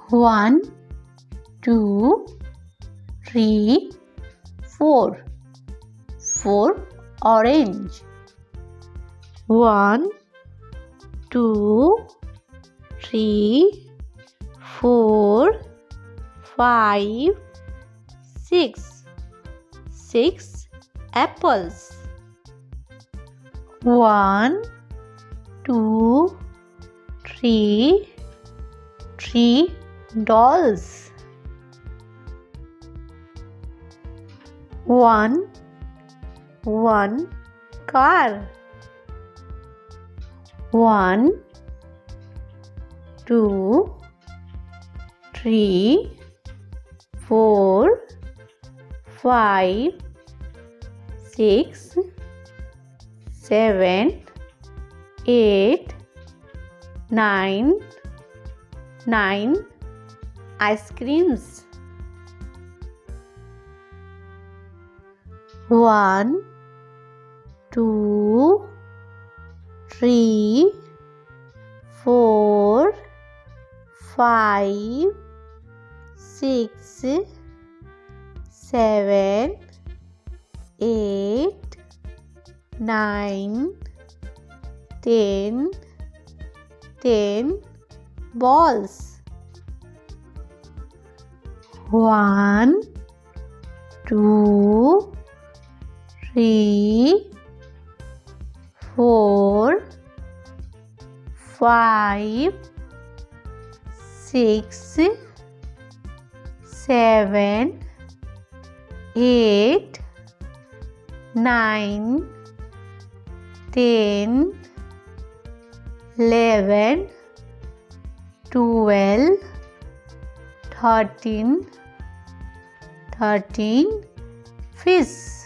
1, 2, 3, 4. 4 orange. 1, 2, 3, 4, 5, 6. 6 apples. 1, 2, 3, 3 dolls. 1 car. 1, 2, 3, 4, 5, 6, 7, 8, 9 ice creams. 1, 2, 3, 4, 5, 6, 7, 8, 9, 10 balls. 1, 2, 3, 4, 5, 6, 7, 8, 9, 10, 11, 12, 13 fish.